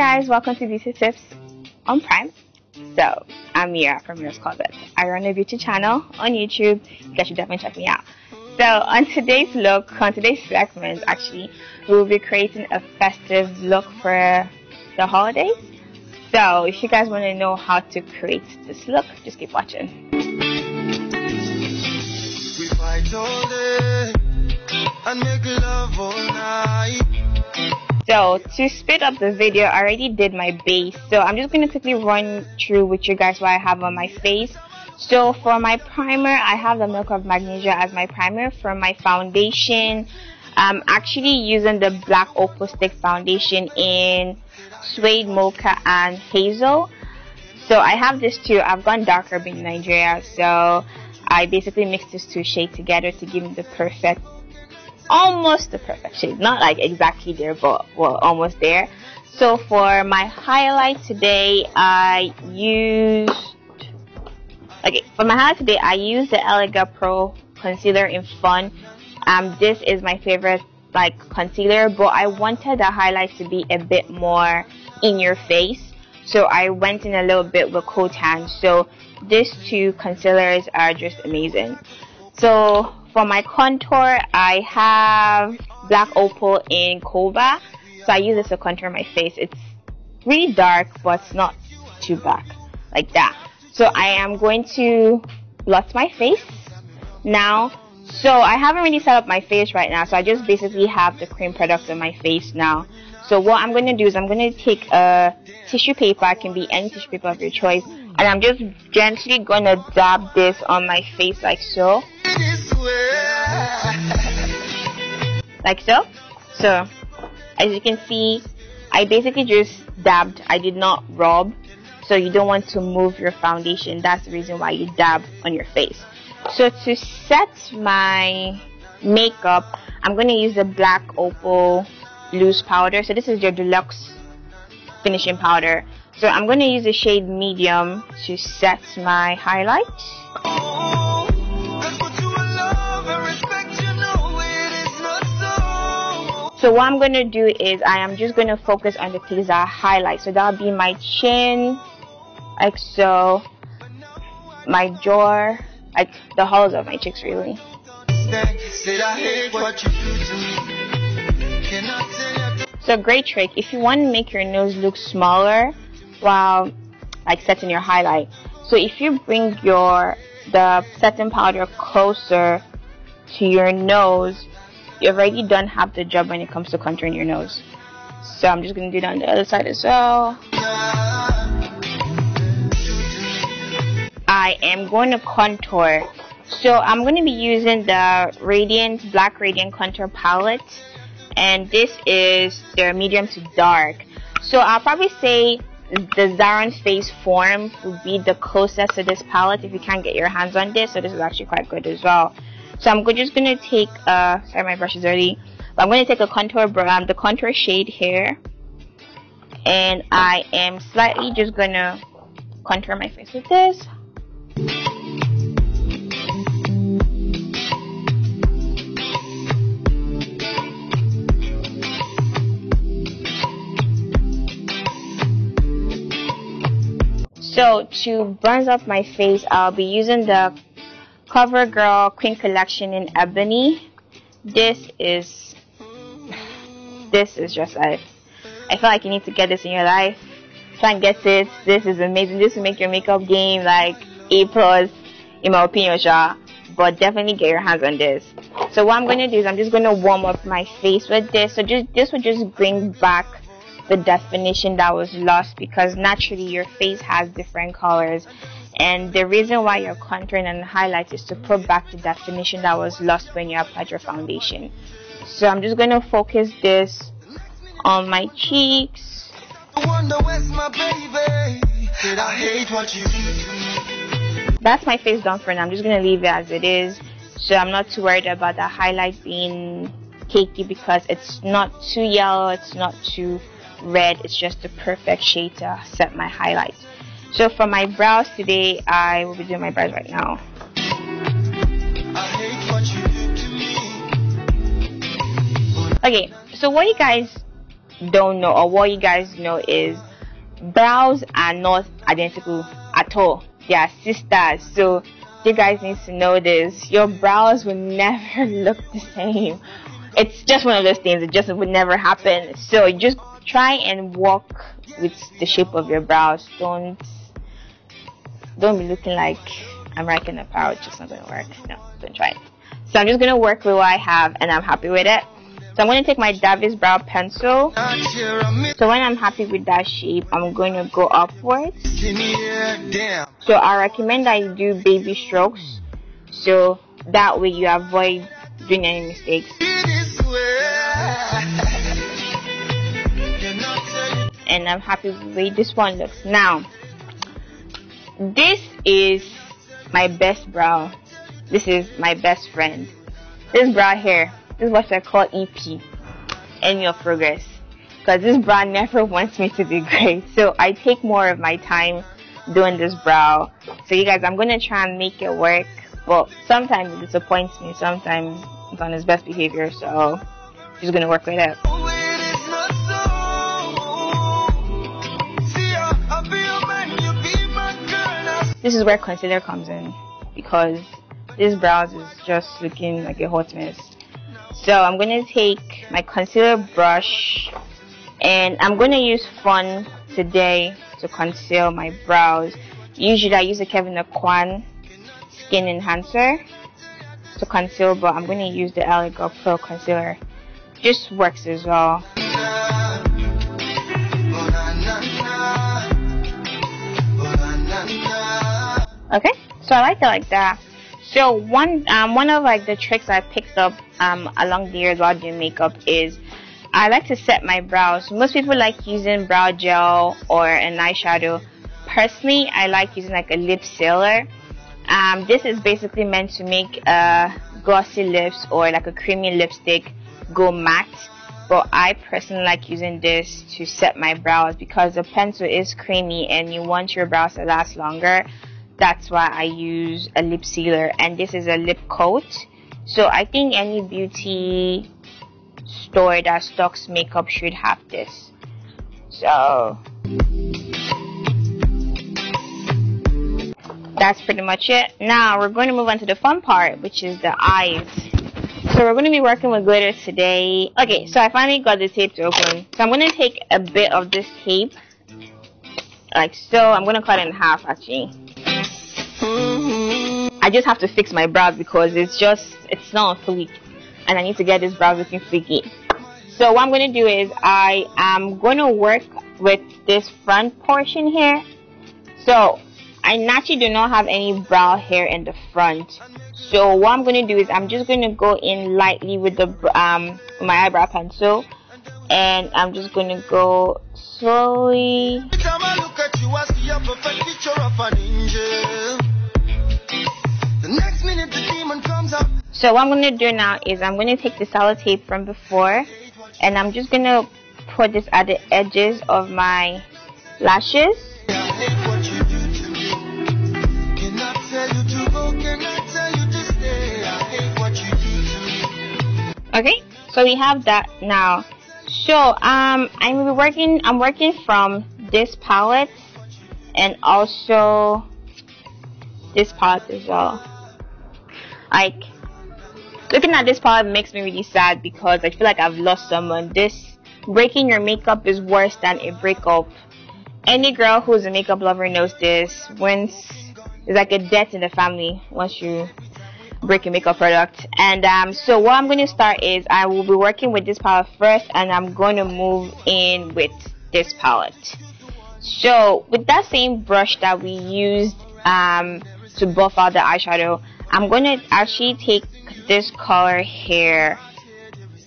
guys, welcome to Beauty Tips on Prime. So, I'm Meerah from Meerahs Closet. I run a beauty channel on YouTube. You guys should definitely check me out. So, on today's segment, actually, we'll be creating a festive look for the holidays. So, if you guys want to know how to create this look, just keep watching. We fight all day and make love all night. So to speed up the video, I already did my base, so I'm just going to quickly run through with you guys what I have on my face. So for my primer, I have the Milk of Magnesia as my primer. For my foundation, I'm actually using the Black Opal Stick foundation in Suede, Mocha, and Hazel. So I have this too. I've gone darker being in Nigeria, so I basically mixed these two shades together to give me the perfect, almost the perfect shade. Not like exactly there, but well, almost there. So for my highlight today, I used the Elega Pro Concealer in Fun. This is my favorite concealer, but I wanted the highlight to be a bit more in your face, so I went in a little bit with Cotan. So these two concealers are just amazing. So for my contour, I have Black Opal in Cobra. So I use this to contour my face. It's really dark, but it's not too black like that. So I am going to blot my face now. So I haven't really set up my face right now, so I just basically have the cream product on my face now. So what I'm going to do is I'm going to take a tissue paper. It can be any tissue paper of your choice, and I'm just gently going to dab this on my face like so. Like so. So as you can see, I basically just dabbed. I did not rub. So you don't want to move your foundation. That's the reason why you dab on your face. So to set my makeup, I'm going to use the Black Opal loose powder. So this is your deluxe finishing powder. So I'm going to use the shade medium to set my highlight. So what I'm going to do is I am just going to focus on the things that I highlight. So that'll be my chin, like so, my jaw, like the hollows of my cheeks really. So great trick, if you want to make your nose look smaller while setting your highlight. So if you bring the setting powder closer to your nose, you've already done half the job when it comes to contouring your nose. So I'm just going to do that on the other side as well. I am going to contour. So I'm going to be using the Black Radiant Contour Palette. And this is their medium to dark. So I'll probably say the Zaron Face Form would be the closest to this palette if you can't get your hands on this. So this is actually quite good as well. So I'm just going to take, sorry my brush is dirty, but I'm going to take a the contour shade here, and I am slightly just going to contour my face with this. So to bronze up my face, I'll be using the CoverGirl Queen Collection in Ebony. This is just I feel like you need to get this in your life. Try and get it. This is amazing. This will make your makeup game like A+, in my opinion, but definitely get your hands on this. So what I'm going to do is I'm just going to warm up my face with this. So this will just bring back the definition that was lost, because naturally your face has different colors, and the reason why you're contouring and highlight is to put back the definition that was lost when you applied your foundation. So I'm just going to focus this on my cheeks. That's my face done for now. I'm just going to leave it as it is. So I'm not too worried about the highlight being cakey, because it's not too yellow, it's not too red, it's just the perfect shade to set my highlight. So for my brows today, I will be doing my brows right now. Okay, so what you guys don't know, or what you guys know, is brows are not identical at all. They are sisters. So you guys need to know this. Your brows will never look the same. It's just one of those things. It just would never happen. So just try and walk with the shape of your brows. Don't be looking like I'm rocking a pouch. It's not gonna work. No, don't try it. So I'm just gonna work with what I have, and I'm happy with it. So I'm going to take my Davis brow pencil. So when I'm happy with that shape, I'm going to go upwards. So I recommend that you do baby strokes, so that way you avoid doing any mistakes. And I'm happy with the way this one looks. Now, this is my best brow. This is my best friend. This brow here. This is what I call EP, end of progress, because this brow never wants me to be great. So I take more of my time doing this brow. So you guys, I'm going to try and make it work. Well, sometimes it disappoints me, sometimes it's on its best behavior, so I'm just going to work with it. This is where concealer comes in, because this brow is just looking like a hot mess. So I'm going to take my concealer brush, and I'm going to use Fun today to conceal my brows. Usually I use a Kevin Aquan Skin Enhancer to conceal, but I'm going to use the Elegant Pro Concealer. Just works as well. Okay, so I like it like that. So one of like the tricks I picked up along the years while doing makeup is I like to set my brows. Most people like using brow gel or an eyeshadow. Personally, I like using like a lip sealer. This is basically meant to make glossy lips or like a creamy lipstick go matte. But I personally like using this to set my brows because the pencil is creamy and you want your brows to last longer. That's why I use a lip sealer, and this is a lip coat. So I think any beauty store that stocks makeup should have this. So that's pretty much it. Now we're going to move on to the fun part, which is the eyes. So we're going to be working with glitter today. Okay, so I finally got the tape to open. So I'm going to take a bit of this tape, like so. I'm going to cut it in half actually. I just have to fix my brows because it's not on fleek, and I need to get this brow looking freaky. So what I'm going to do is I am going to work with this front portion here. So I naturally do not have any brow hair in the front. So what I'm going to do is I'm just going to go in lightly with the my eyebrow pencil, and I'm just going to go slowly. So what I'm going to do now is I'm going to take the sellotape from before, and I'm just going to put this at the edges of my lashes. Okay, so we have that now. So I'm working from this palette and also this palette as well. Like, looking at this palette makes me really sad because I feel like I've lost someone. Breaking your makeup is worse than a breakup. Any girl who's a makeup lover knows this. It's like a death in the family once you break a makeup product. And so what I'm going to start is I will be working with this palette first, and I'm going to move in with this palette. So with that same brush that we used to buff out the eyeshadow, I'm going to actually take this color here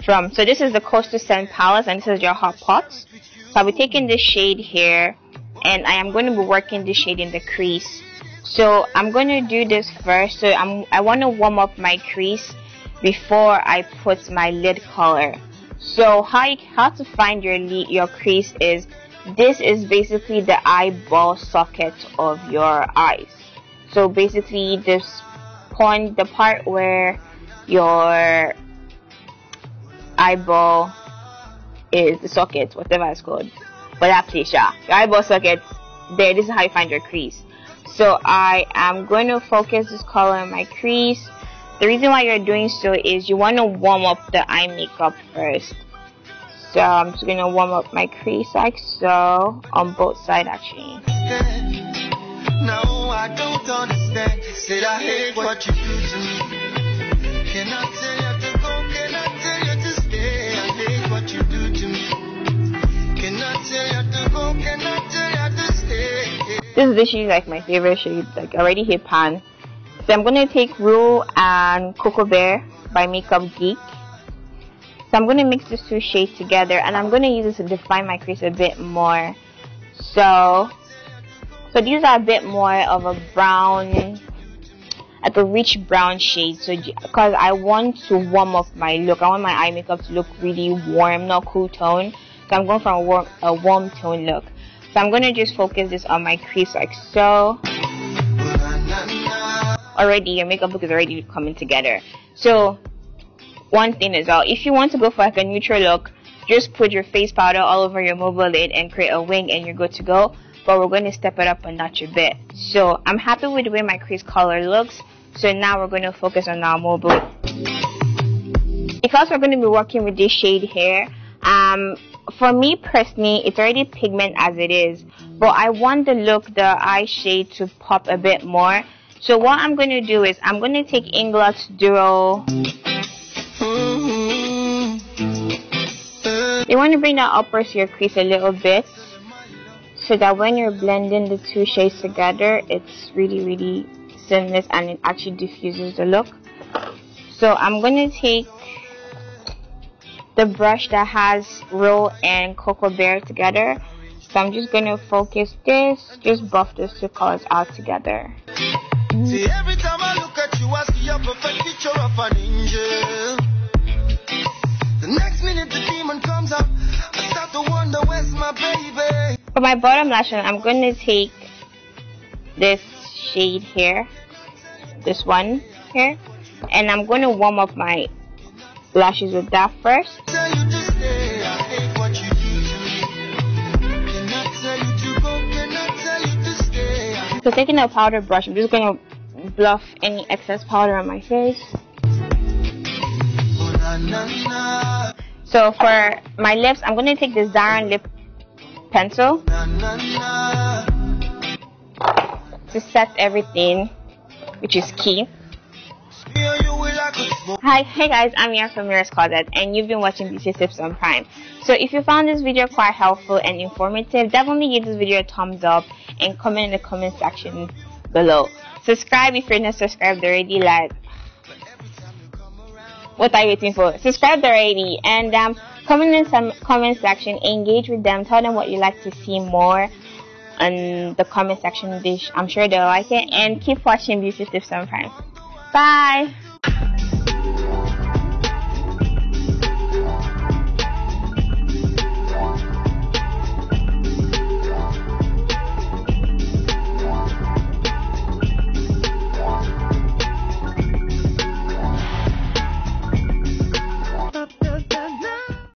so this is the Coastal Scent palette, and this is your Hot Pot. So I'll be taking this shade here, and I am going to be working this shade in the crease. So I'm going to do this first. So I want to warm up my crease before I put my lid color. So how to find your crease is, this is basically the eyeball socket of your eyes. So basically the part where your eyeball is the socket, whatever it's called, but that place, yeah, your eyeball socket. There, this is how you find your crease. So I am going to focus this color on my crease. The reason why you're doing so is you want to warm up the eye makeup first. So I'm just going to warm up my crease like so, on both sides actually. No, I don't understand. Said I hate what you do to me. Can I tell you to go? Can I tell you to stay? I hate what you do to me. Can I tell you to go? Can I tell you to stay? This is literally like my favorite shade. Like I already hit pan. So I'm gonna take Rule and Cocoa Bear by Makeup Geek. So I'm gonna mix these two shades together, and I'm gonna use this to define my crease a bit more. So these are a bit more of a brown, like a rich brown shade. So because I want to warm up my look, I want my eye makeup to look really warm, not cool tone. So I'm going for a warm tone look. So I'm going to just focus this on my crease like so. Already your makeup look is already coming together. So one thing is if you want to go for like a neutral look, just put your face powder all over your mobile lid and create a wing and you're good to go. But we're going to step it up a notch a bit. So I'm happy with the way my crease color looks. So now we're going to focus on our mobile. Because we're going to be working with this shade here, for me personally, it's already pigment as it is, but I want the eye shade to pop a bit more. So what I'm going to do is I'm going to take Inglot's Duo. You want to bring that upwards to your crease a little bit, so that when you're blending the two shades together, it's really seamless and it actually diffuses the look. So I'm going to take the brush that has Roll and Cocoa Bear together. So I'm just going to focus this, just buff those two colors out together. See, every time I look at you, I see a perfect picture of an angel. The next minute the demon comes up, I start to wonder where's my baby. For my bottom lash line, I'm going to take this shade here, this one here, and I'm going to warm up my lashes with that first. So taking a powder brush, I'm just going to bluff any excess powder on my face. So for my lips, I'm going to take this Zaran lip pencil to set everything, which is key. Hey guys, I'm Meerahs from Meerahs Closet, and you've been watching Beauty Tips on Prime. So if you found this video quite helpful and informative, definitely give this video a thumbs up and comment in the comment section below. Subscribe if you're not subscribed already. Like, what are you waiting for? Subscribe already, and comment in some comment section, engage with them, tell them what you like to see more on the comment section. I'm sure they'll like it, and keep watching Beauty Tips on Prime. Bye.